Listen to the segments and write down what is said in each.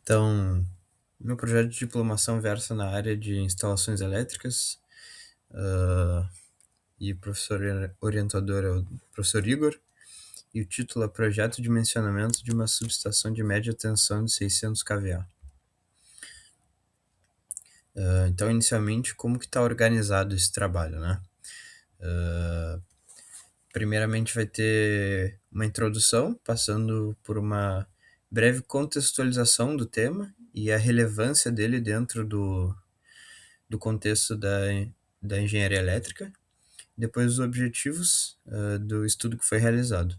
Então, meu projeto de diplomação versa na área de instalações elétricas, hã, e o professor orientador é o professor Igor, e o título é Projeto de Dimensionamento de uma Subestação de Média Tensão de 600 kVA. Então, inicialmente, como que está organizado esse trabalho, né? Hã, Primeiramente vai ter uma introdução, passando por uma breve contextualização do tema e a relevância dele dentro do contexto da engenharia elétrica, depois os objetivos do estudo que foi realizado.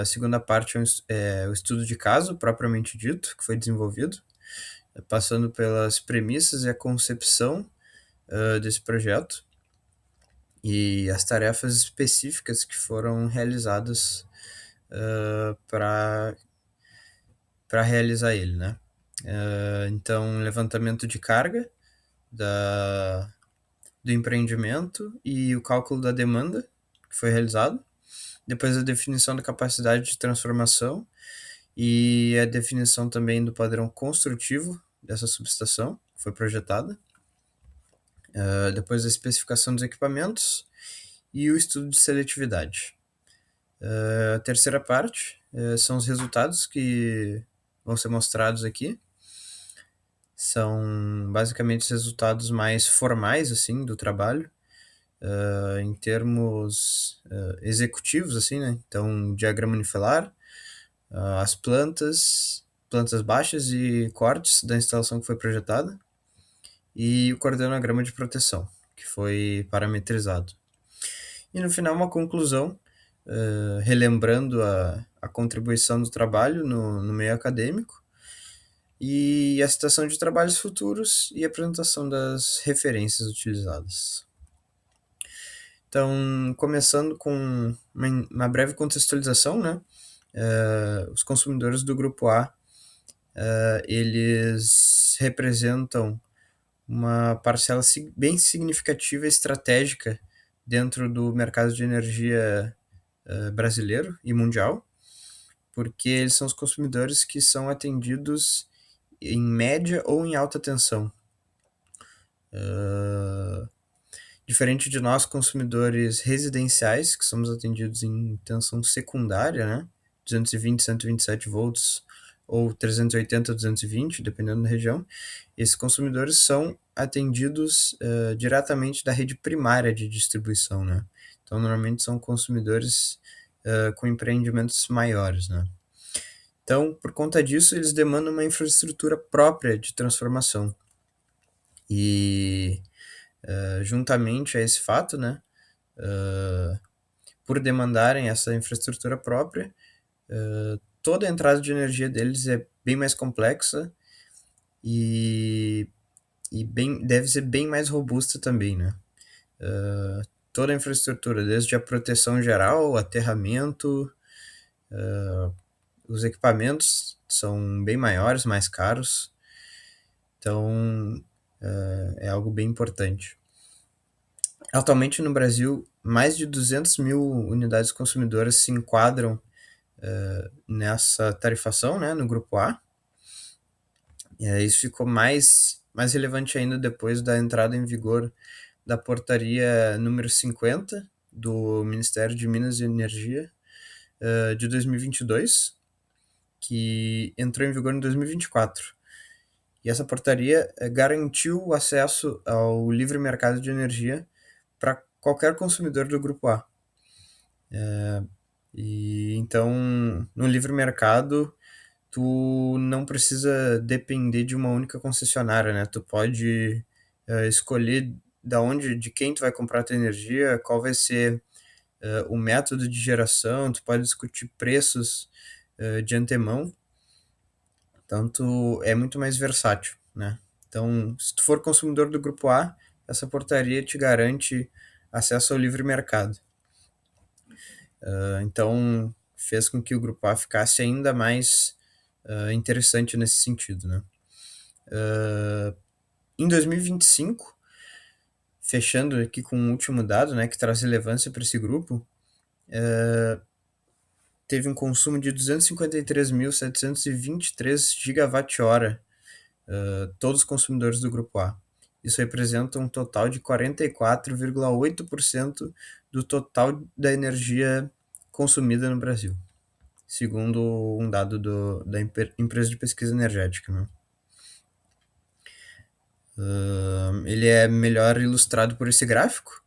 A segunda parte é o estudo de caso, propriamente dito, que foi desenvolvido, passando pelas premissas e a concepção desse projeto e as tarefas específicas que foram realizadas para realizar ele, né? Então, levantamento de carga da, do empreendimento e o cálculo da demanda que foi realizado. Depois a definição da capacidade de transformação e a definição também do padrão construtivo dessa subestação que foi projetada. Depois a especificação dos equipamentos e o estudo de seletividade. A terceira parte são os resultados que vão ser mostrados aqui. São basicamente os resultados mais formais assim do trabalho, em termos executivos, assim, né? Então, diagrama unifilar, as plantas baixas e cortes da instalação que foi projetada e o coordenograma de proteção, que foi parametrizado. E no final, uma conclusão, relembrando a contribuição do trabalho no meio acadêmico e a citação de trabalhos futuros e a apresentação das referências utilizadas. Então, começando com uma breve contextualização, né? Os consumidores do grupo A, eles representam uma parcela bem significativa e estratégica dentro do mercado de energia brasileiro e mundial, porque eles são os consumidores que são atendidos em média ou em alta tensão. Diferente de nós, consumidores residenciais, que somos atendidos em tensão secundária, né? 220, 127 volts ou 380, 220, dependendo da região, esses consumidores são atendidos diretamente da rede primária de distribuição, né? Então, normalmente são consumidores com empreendimentos maiores, né? Então, por conta disso, eles demandam uma infraestrutura própria de transformação. E, juntamente a esse fato, né, por demandarem essa infraestrutura própria, toda a entrada de energia deles é bem mais complexa e, deve ser bem mais robusta também, né? Toda a infraestrutura, desde a proteção geral, aterramento, os equipamentos são bem maiores, mais caros, então é algo bem importante. Atualmente no Brasil, mais de 200 mil unidades consumidoras se enquadram nessa tarifação, né, no grupo A. Isso ficou mais relevante ainda depois da entrada em vigor da portaria número 50 do Ministério de Minas e Energia de 2022, que entrou em vigor em 2024. E essa portaria garantiu o acesso ao livre mercado de energia para qualquer consumidor do grupo A. E então, no livre mercado, tu não precisa depender de uma única concessionária, né? Tu pode escolher de quem tu vai comprar a tua energia, qual vai ser o método de geração, tu pode discutir preços de antemão, então tu é muito mais versátil, né? Então, se tu for consumidor do grupo A, essa portaria te garante acesso ao livre mercado. Então, fez com que o grupo A ficasse ainda mais interessante nesse sentido, né? Em 2025, fechando aqui com um último dado, né, que traz relevância para esse grupo, teve um consumo de 253.723 gigawatt-hora, todos os consumidores do Grupo A. Isso representa um total de 44,8% do total da energia consumida no Brasil, segundo um dado da empresa de pesquisa energética, né? Ele é melhor ilustrado por esse gráfico,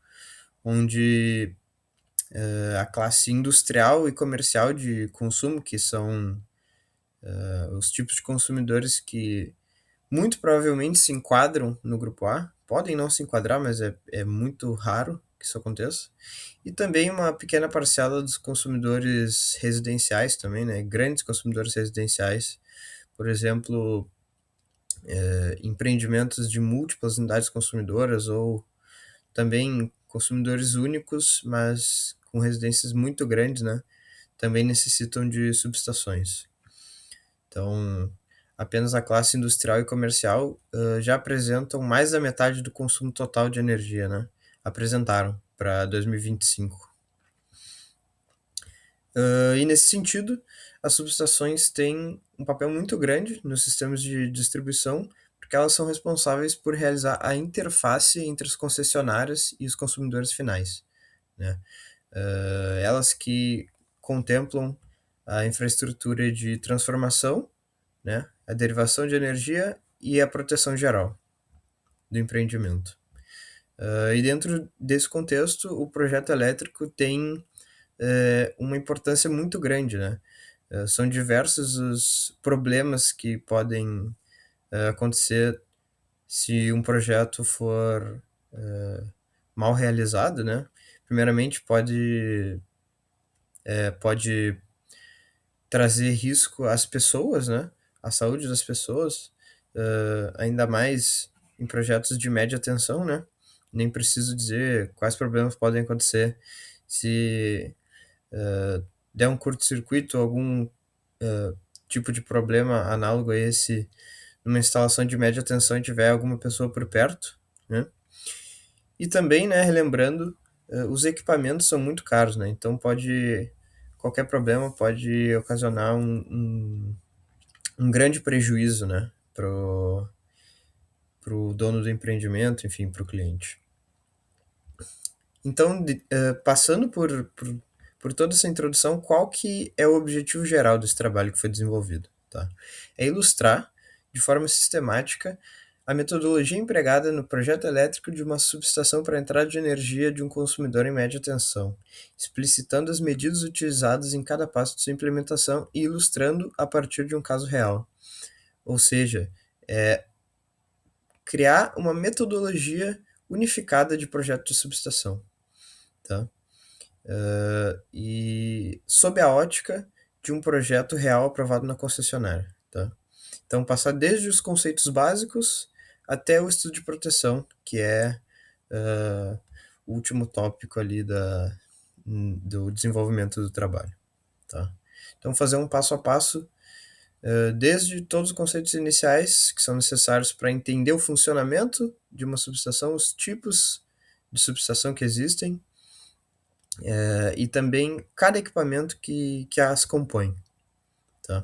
onde a classe industrial e comercial de consumo, que são os tipos de consumidores que muito provavelmente se enquadram no grupo A, podem não se enquadrar, mas é muito raro que isso aconteça. E também uma pequena parcela dos consumidores residenciais também, né? Grandes consumidores residenciais, por exemplo, empreendimentos de múltiplas unidades consumidoras ou também consumidores únicos, mas com residências muito grandes, né? Também necessitam de subestações. Então, apenas a classe industrial e comercial já apresentam mais da metade do consumo total de energia, né? Apresentaram para 2025. E nesse sentido, as subestações têm um papel muito grande nos sistemas de distribuição, porque elas são responsáveis por realizar a interface entre as concessionárias e os consumidores finais, né? Elas que contemplam a infraestrutura de transformação, né, a derivação de energia e a proteção geral do empreendimento. E dentro desse contexto, o projeto elétrico tem uma importância muito grande, né? São diversos os problemas que podem acontecer se um projeto for mal realizado, né? Primeiramente, pode trazer risco às pessoas, né? À saúde das pessoas, ainda mais em projetos de média tensão, né? Nem preciso dizer quais problemas podem acontecer se der um curto-circuito, algum tipo de problema análogo a esse numa instalação de média tensão e tiver alguma pessoa por perto, né? E também, né, relembrando, os equipamentos são muito caros, né? Então qualquer problema pode ocasionar um grande prejuízo, né, pro dono do empreendimento, enfim, pro cliente. Então, passando por toda essa introdução, qual que é o objetivo geral desse trabalho que foi desenvolvido? Tá? É ilustrar, de forma sistemática, a metodologia empregada no projeto elétrico de uma subestação para entrada de energia de um consumidor em média tensão, explicitando as medidas utilizadas em cada passo de sua implementação e ilustrando a partir de um caso real. Ou seja, criar uma metodologia unificada de projeto de subestação. Tá? E sob a ótica de um projeto real aprovado na concessionária. Tá? Então, passar desde os conceitos básicos até o estudo de proteção, que é o último tópico ali do desenvolvimento do trabalho. Tá? Então, fazer um passo a passo, desde todos os conceitos iniciais que são necessários para entender o funcionamento de uma subestação, os tipos de subestação que existem, e também cada equipamento que as compõe. Tá?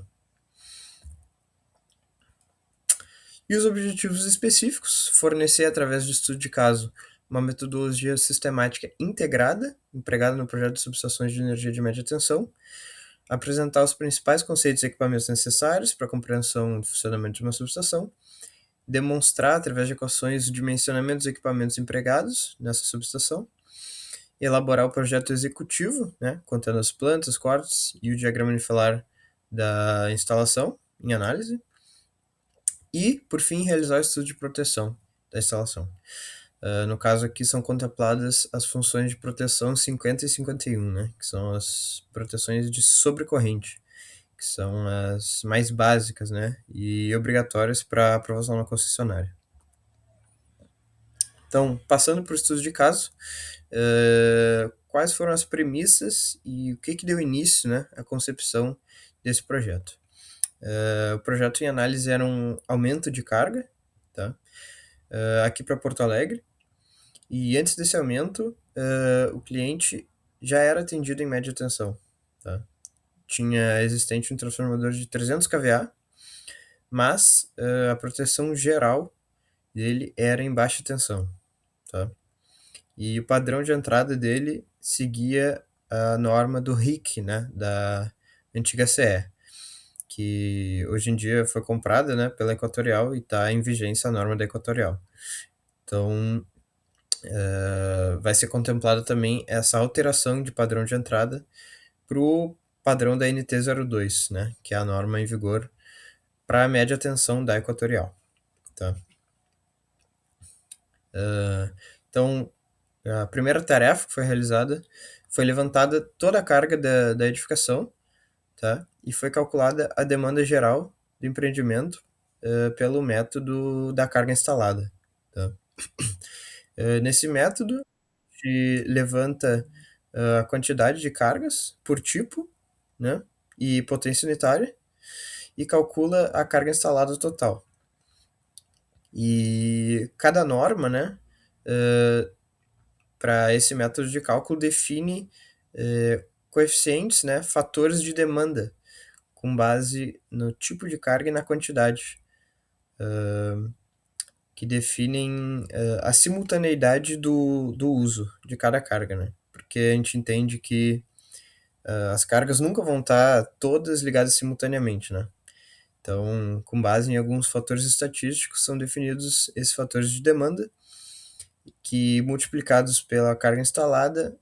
E os objetivos específicos: fornecer, através do estudo de caso, uma metodologia sistemática integrada, empregada no projeto de subestações de energia de média tensão, apresentar os principais conceitos e equipamentos necessários para a compreensão do funcionamento de uma subestação, demonstrar, através de equações, o dimensionamento dos equipamentos empregados nessa subestação, elaborar o projeto executivo, né, contendo as plantas, cortes e o diagrama unifilar da instalação em análise, e, por fim, realizar o estudo de proteção da instalação. No caso aqui são contempladas as funções de proteção 50 e 51, né, que são as proteções de sobrecorrente, que são as mais básicas, né, e obrigatórias para aprovação na concessionária. Então, passando para o estudo de caso, quais foram as premissas e o que deu início, né, à concepção desse projeto? O projeto em análise era um aumento de carga, tá? Aqui para Porto Alegre, e antes desse aumento, o cliente já era atendido em média tensão, tá? tinha existente um transformador de 300 kVA, mas a proteção geral dele era em baixa tensão, tá? E o padrão de entrada dele seguia a norma do RIC, né, da antiga CE, que hoje em dia foi comprada, né, pela Equatorial e está em vigência a norma da Equatorial. Então, vai ser contemplada também essa alteração de padrão de entrada para o padrão da NT02, né, que é a norma em vigor para a média tensão da Equatorial. Tá? Então, a primeira tarefa que foi realizada foi levantada toda a carga da edificação, tá? E foi calculada a demanda geral do empreendimento pelo método da carga instalada. Tá? Nesse método, se levanta a quantidade de cargas por tipo, né? E potência unitária, e calcula a carga instalada total. E cada norma, né, para esse método de cálculo define coeficientes, né, fatores de demanda, com base no tipo de carga e na quantidade, que definem a simultaneidade do uso de cada carga, né? Porque a gente entende que as cargas nunca vão estar todas ligadas simultaneamente, né? Então, com base em alguns fatores estatísticos, são definidos esses fatores de demanda, que multiplicados pela carga instalada,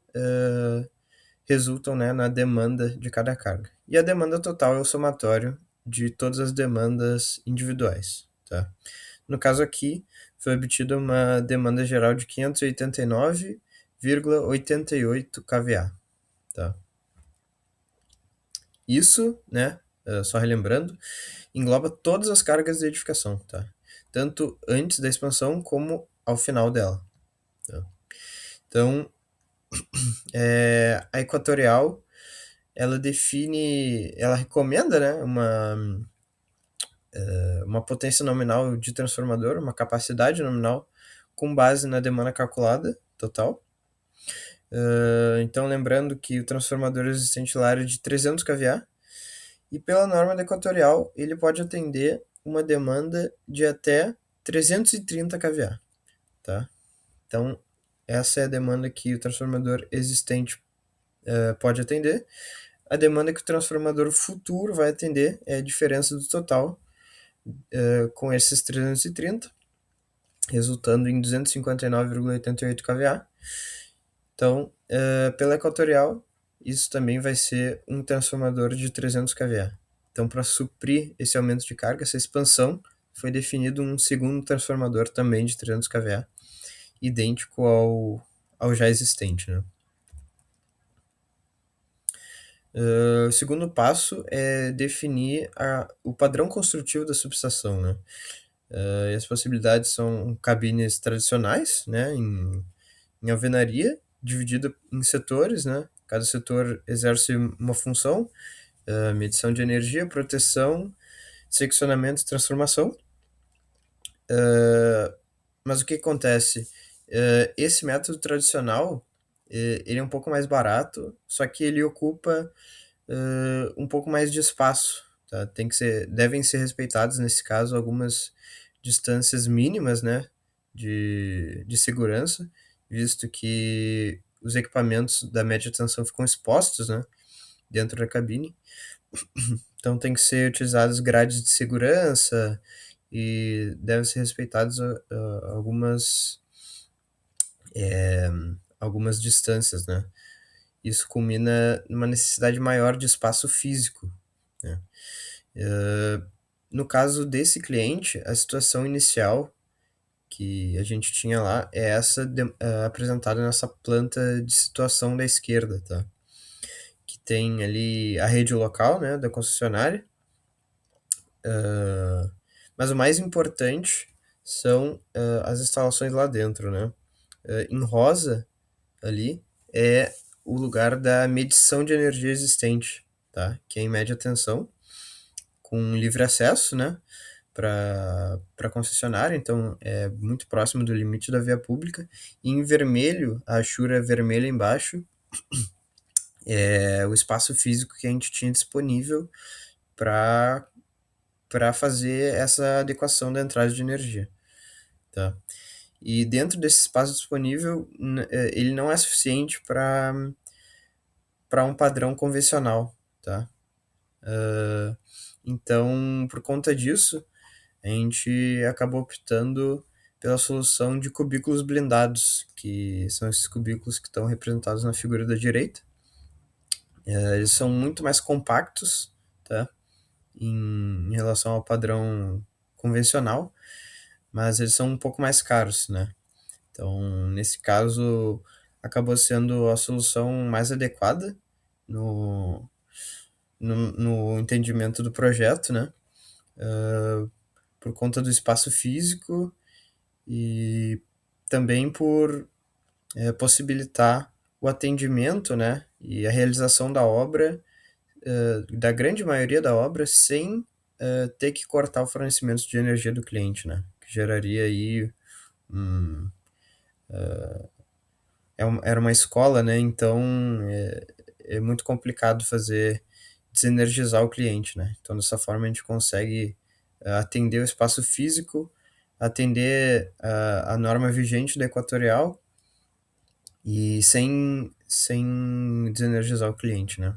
resultam, né, na demanda de cada carga. E a demanda total é o somatório de todas as demandas individuais. Tá? No caso aqui, foi obtida uma demanda geral de 589,88 kVA. Tá? Isso, né, só relembrando, engloba todas as cargas de edificação, tá? Tanto antes da expansão como ao final dela. Tá? Então, a Equatorial, ela define, ela recomenda, né, uma potência nominal de transformador, uma capacidade nominal, com base na demanda calculada total. Então, lembrando que o transformador existente lá é de 300 kVA, e pela norma da Equatorial, ele pode atender uma demanda de até 330 kVA. Tá? Então, essa é a demanda que o transformador existente pode atender. A demanda que o transformador futuro vai atender é a diferença do total com esses 330, resultando em 259,88 kVA. Então, pela Equatorial, isso também vai ser um transformador de 300 kVA. Então, para suprir esse aumento de carga, essa expansão, foi definido um segundo transformador também de 300 kVA, idêntico ao já existente. Né? O segundo passo é definir o padrão construtivo da subestação. Né? E as possibilidades são cabines tradicionais, né, em alvenaria, dividida em setores, né? Cada setor exerce uma função, medição de energia, proteção, seccionamento e transformação. Mas o que acontece? Esse método tradicional, ele é um pouco mais barato, só que ele ocupa um pouco mais de espaço. Tá? Devem ser respeitadas, nesse caso, algumas distâncias mínimas, né, de segurança, visto que os equipamentos da média tensão ficam expostos, né, dentro da cabine. Então tem que ser utilizadas grades de segurança e devem ser respeitadas algumas distâncias, né. Isso culmina numa necessidade maior de espaço físico, né. No caso desse cliente, a situação inicial que a gente tinha lá é essa apresentada nessa planta de situação da esquerda, tá? Que tem ali a rede local, né, da concessionária, mas o mais importante são as instalações lá dentro, né? Em rosa, ali, é o lugar da medição de energia existente, tá? Que é em média tensão, com livre acesso, né? Para a concessionária, então é muito próximo do limite da via pública. E em vermelho, a achura vermelha embaixo, é o espaço físico que a gente tinha disponível para fazer essa adequação da entrada de energia, tá? E dentro desse espaço disponível, ele não é suficiente para um padrão convencional, tá? Ah, então, por conta disso, a gente acabou optando pela solução de cubículos blindados, que são esses cubículos que estão representados na figura da direita. Eles são muito mais compactos, tá? Em relação ao padrão convencional, mas eles são um pouco mais caros, né? Então, nesse caso, acabou sendo a solução mais adequada no, no entendimento do projeto, né? Por conta do espaço físico e também por possibilitar o atendimento, né? E a realização da obra, da grande maioria da obra, sem ter que cortar o fornecimento de energia do cliente, né? Que geraria aí um, era uma escola, né? Então é muito complicado fazer desenergizar o cliente, né? Então dessa forma a gente consegue atender o espaço físico, atender a norma vigente da Equatorial e sem desenergizar o cliente, né?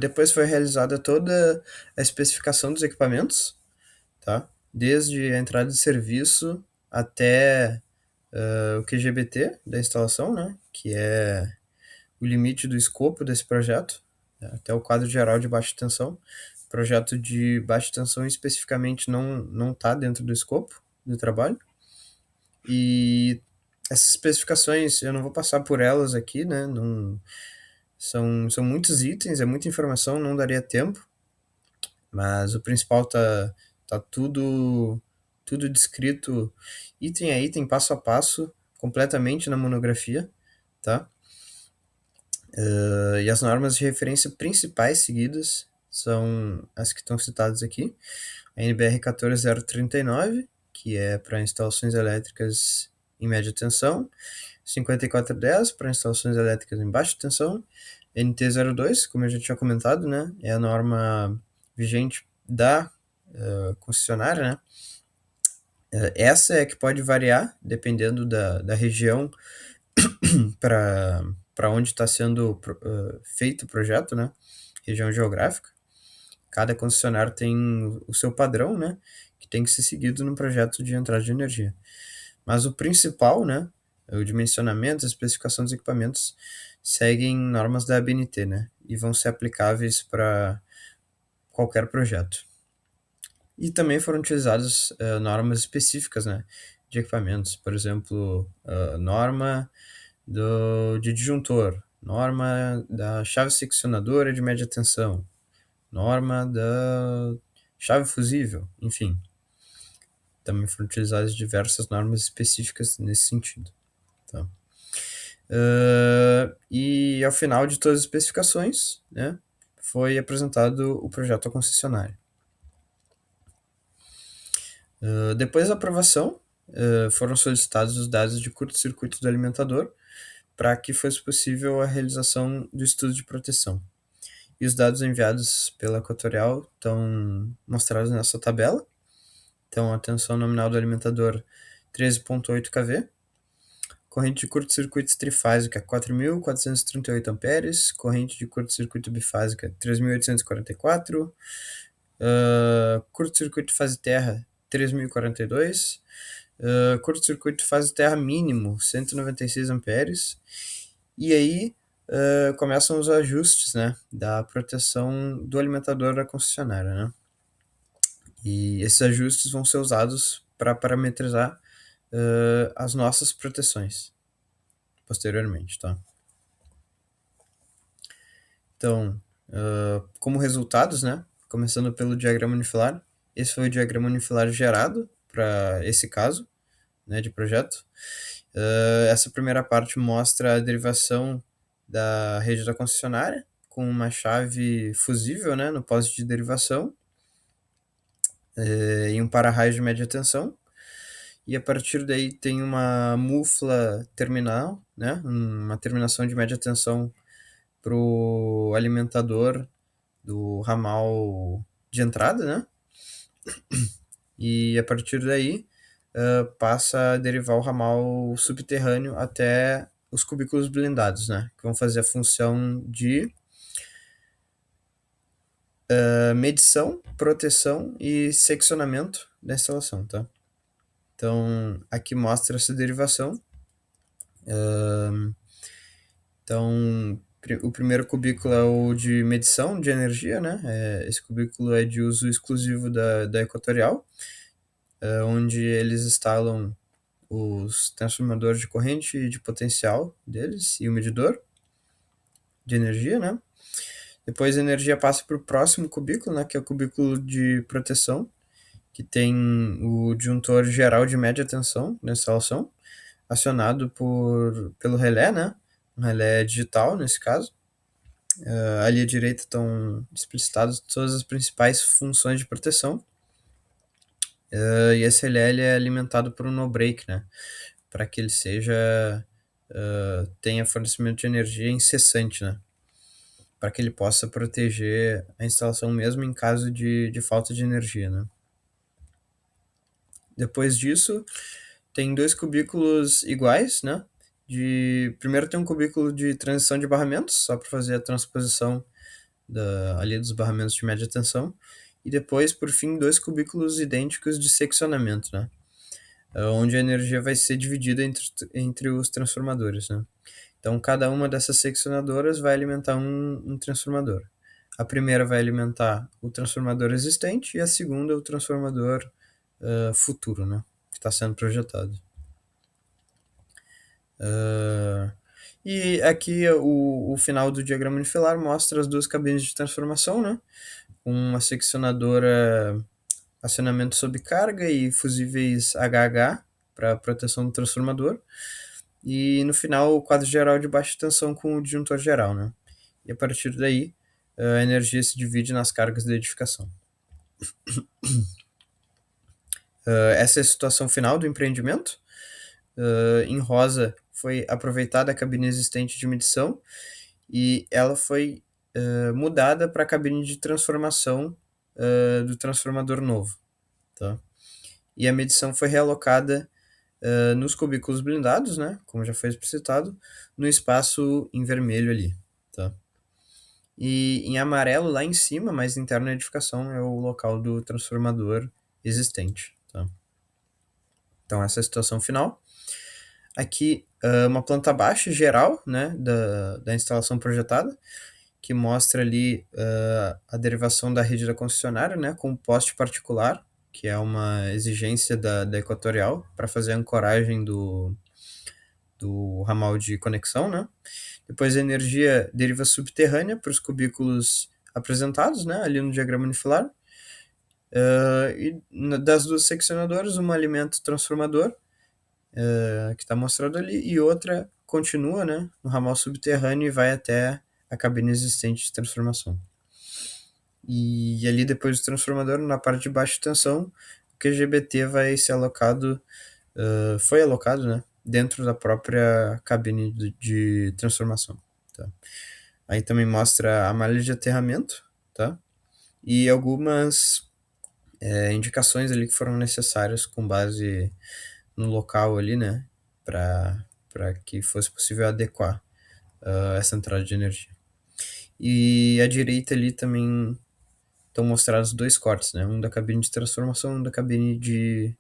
Depois foi realizada toda a especificação dos equipamentos, tá? Desde a entrada de serviço até o QGBT da instalação, né? Que é o limite do escopo desse projeto, né? Até o quadro geral de baixa tensão. O projeto de baixa tensão especificamente não está dentro do escopo do trabalho. E essas especificações, eu não vou passar por elas aqui, né? Não, são muitos itens, é muita informação, não daria tempo, mas o principal tá tudo descrito item a item, passo a passo, completamente na monografia, tá? E as normas de referência principais seguidas são as que estão citadas aqui. A NBR 14039, que é para instalações elétricas em média tensão, 5410 para instalações elétricas em baixa tensão, NT02, como eu já tinha comentado, né, é a norma vigente da concessionária, né. Essa é que pode variar dependendo da região para onde está sendo feito o projeto, né, região geográfica. Cada concessionário tem o seu padrão, né, que tem que ser seguido no projeto de entrada de energia. Mas o principal, né, o dimensionamento, a especificação dos equipamentos seguem normas da ABNT, né, e vão ser aplicáveis para qualquer projeto. E também foram utilizadas normas específicas, né, de equipamentos, por exemplo, norma de disjuntor, norma da chave seccionadora de média tensão, norma da chave fusível, enfim. Também foram utilizadas diversas normas específicas nesse sentido. Tá? E ao final de todas as especificações, né, foi apresentado o projeto à concessionária. Depois da aprovação, foram solicitados os dados de curto-circuito do alimentador para que fosse possível a realização do estudo de proteção. E os dados enviados pela Equatorial estão mostrados nessa tabela. Então, a tensão nominal do alimentador 13,8 kV, corrente de curto-circuito trifásica 4.438 amperes, corrente de curto-circuito bifásica 3.844, curto-circuito fase terra 3.042, curto-circuito fase terra mínimo 196 amperes, e aí começam os ajustes, né, da proteção do alimentador da concessionária, né? E esses ajustes vão ser usados para parametrizar as nossas proteções posteriormente, tá? Então, como resultados, né? Começando pelo diagrama unifilar, esse foi o diagrama unifilar gerado para esse caso, né, de projeto. Essa primeira parte mostra a derivação da rede da concessionária com uma chave fusível, né, no poste de derivação e um para-raio de média tensão. e a partir daí tem uma mufla terminal, né, uma terminação de média tensão para o alimentador do ramal de entrada, né, e a partir daí passa a derivar o ramal subterrâneo até os cubículos blindados, né, que vão fazer a função de medição, proteção e seccionamento da instalação, tá? Então, aqui mostra essa derivação. Então, o primeiro cubículo é o de medição de energia, né? Esse cubículo é de uso exclusivo da Equatorial, onde eles instalam os transformadores de corrente e de potencial deles e o medidor de energia, né? Depois a energia passa para o próximo cubículo, né? Que é o cubículo de proteção, que tem o disjuntor geral de média tensão na instalação, acionado pelo relé, né? Um relé digital, nesse caso. Ali à direita estão explicitadas todas as principais funções de proteção. E esse relé ele é alimentado por um no-break, né? Para que ele tenha fornecimento de energia incessante, né? Para que ele possa proteger a instalação mesmo em caso de falta de energia, né? Depois disso, tem dois cubículos iguais, né? Primeiro tem um cubículo de transição de barramentos, só para fazer a transposição ali dos barramentos de média tensão. E depois, por fim, dois cubículos idênticos de seccionamento, né? Onde a energia vai ser dividida entre os transformadores, né? Então, cada uma dessas seccionadoras vai alimentar um transformador. A primeira vai alimentar o transformador existente e a segunda o transformador futuro, né? Que está sendo projetado. E aqui o final do diagrama unifilar mostra as duas cabines de transformação, né? Uma seccionadora acionamento sob carga e fusíveis HH para proteção do transformador. E no final o quadro geral de baixa tensão com o disjuntor geral, né? E a partir daí a energia se divide nas cargas da edificação. Essa é a situação final do empreendimento. Em rosa foi aproveitada a cabine existente de medição e ela foi mudada para a cabine de transformação do transformador novo. Tá? E a medição foi realocada nos cubículos blindados, né, como já foi explicitado, no espaço em vermelho ali. Tá? E em amarelo, lá em cima, mais interno na edificação, é o local do transformador existente. Tá? Então, essa é a situação final. Aqui, uma planta baixa geral, né, da instalação projetada, que mostra ali a derivação da rede da concessionária, né, com poste particular, que é uma exigência da Equatorial para fazer a ancoragem do ramal de conexão, né. Depois a energia deriva subterrânea para os cubículos apresentados, né, ali no diagrama unifilar. E das duas seccionadoras, uma alimenta o transformador, que está mostrado ali, e outra continua, né, no ramal subterrâneo e vai até a cabine existente de transformação. E ali depois do transformador, na parte de baixa tensão, o QGBT vai ser alocado, foi alocado, né, dentro da própria cabine de transformação. Tá? Aí também mostra a malha de aterramento, tá? E algumas indicações ali que foram necessárias com base no local ali, né, para que fosse possível adequar essa entrada de energia. E à direita ali também estão mostrados dois cortes, né, um da cabine de transformação e um da cabine de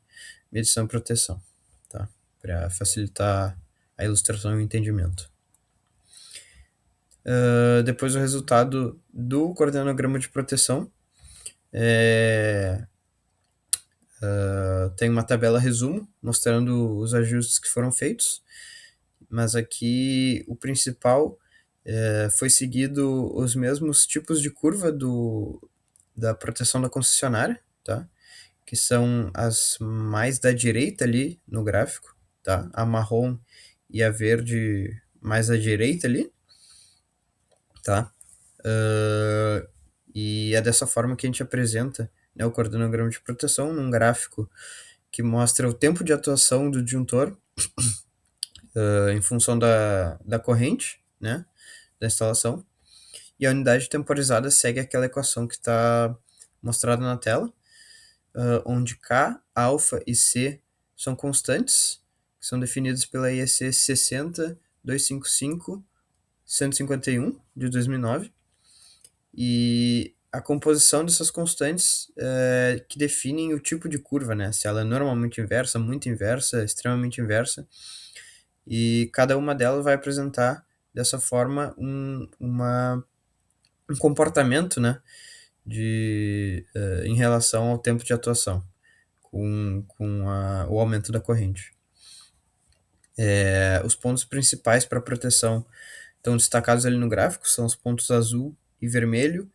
medição e proteção, tá, para facilitar a ilustração e o entendimento. Depois o resultado do coordenograma de proteção tem uma tabela resumo mostrando os ajustes que foram feitos, mas aqui o principal foi seguido os mesmos tipos de curva da proteção da concessionária, tá? Que são as mais da direita ali no gráfico, tá? A marrom e a verde mais à direita ali, tá? E é dessa forma que a gente apresenta, né, o coordenograma de proteção num gráfico que mostra o tempo de atuação do disjuntor em função da corrente, né, da instalação. E a unidade temporizada segue aquela equação que está mostrada na tela, onde K, alfa e C são constantes, que são definidos pela IEC 60255-151 de 2009. E a composição dessas constantes que definem o tipo de curva, né? Se ela é normalmente inversa, muito inversa, extremamente inversa. E cada uma delas vai apresentar dessa forma um comportamento, né? Em relação ao tempo de atuação, com o aumento da corrente. Os pontos principais para proteção estão destacados ali no gráfico, são os pontos azul e vermelho,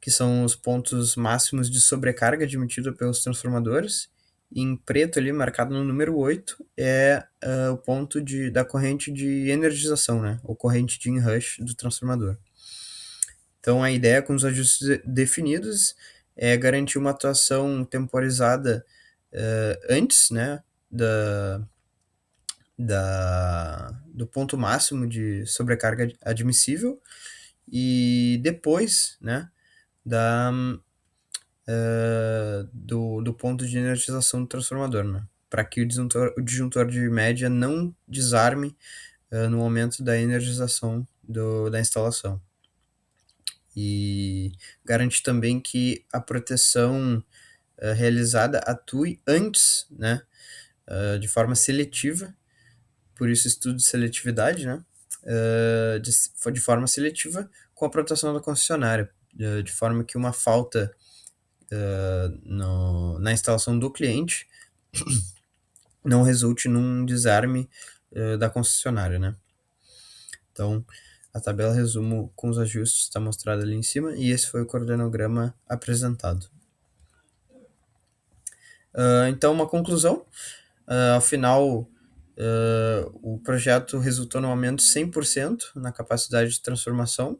que são os pontos máximos de sobrecarga admitida pelos transformadores. E em preto ali, marcado no número 8, é o ponto da corrente de energização, né? Ou corrente de inrush do transformador. Então, a ideia com os ajustes definidos é garantir uma atuação temporizada antes, né, do ponto máximo de sobrecarga admissível e depois, né, do ponto de energização do transformador, né, para que o disjuntor de média não desarme no momento da energização da instalação. E garante também que a proteção realizada atue antes, né, de forma seletiva, por isso estudo de seletividade, né, de forma seletiva com a proteção da concessionária, de forma que uma falta na instalação do cliente não resulte num desarme da concessionária, né. Então, a tabela resumo com os ajustes está mostrada ali em cima e esse foi o coordenograma apresentado. Então, uma conclusão. Ao final, o projeto resultou no aumento de 100% na capacidade de transformação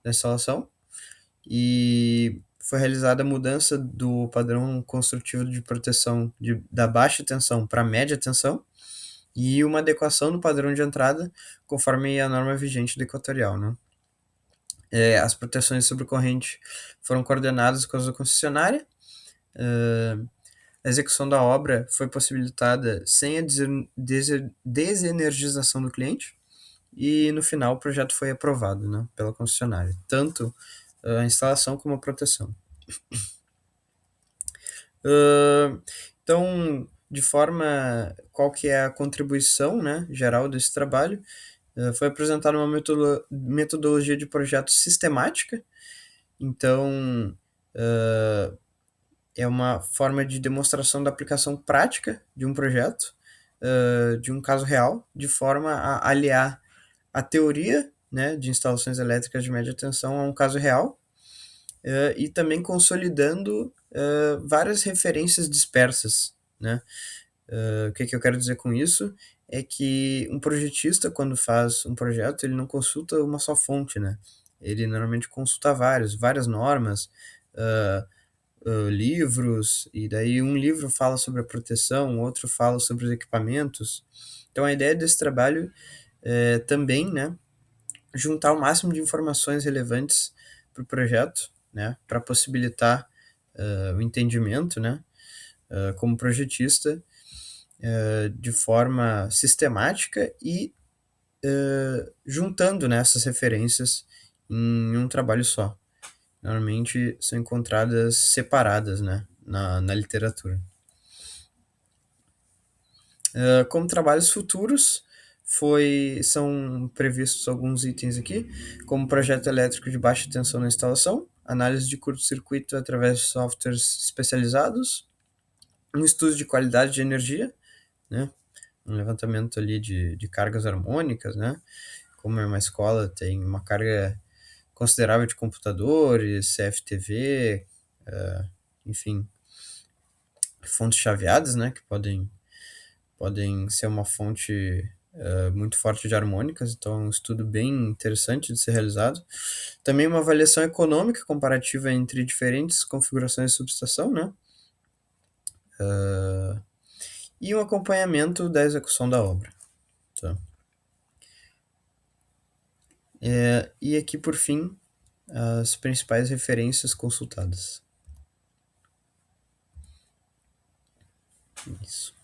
da instalação e foi realizada a mudança do padrão construtivo de proteção da baixa tensão para média tensão e uma adequação do padrão de entrada conforme a norma vigente do equatorial, né? As proteções sobre corrente foram coordenadas com a concessionária. A execução da obra foi possibilitada sem a desenergização do cliente e no final o projeto foi aprovado, né, pela concessionária, tanto a instalação como a proteção. Então, qual que é a contribuição, né, geral desse trabalho? Foi apresentada uma metodologia de projeto sistemática. Então, é uma forma de demonstração da aplicação prática de um projeto, de um caso real, de forma a aliar a teoria, né, de instalações elétricas de média tensão a um caso real, e também consolidando várias referências dispersas, né. O que eu quero dizer com isso é que um projetista, quando faz um projeto, ele não consulta uma só fonte, né? Ele normalmente consulta várias normas, livros, e daí um livro fala sobre a proteção, outro fala sobre os equipamentos. Então a ideia desse trabalho é também, né, juntar o máximo de informações relevantes para o projeto, né, para possibilitar o entendimento, né, como projetista, de forma sistemática e juntando, né, essas referências em um trabalho só. Normalmente são encontradas separadas, né, na literatura. Como trabalhos futuros, são previstos alguns itens aqui, como projeto elétrico de baixa tensão na instalação, análise de curto-circuito através de softwares especializados, um estudo de qualidade de energia, né, um levantamento ali de cargas harmônicas, né, como é uma escola, tem uma carga considerável de computadores, CFTV, enfim, fontes chaveadas, né, que podem ser uma fonte muito forte de harmônicas, então é um estudo bem interessante de ser realizado. Também uma avaliação econômica comparativa entre diferentes configurações de subestação, né? e um acompanhamento da execução da obra. Tá? E aqui, por fim, as principais referências consultadas. Isso.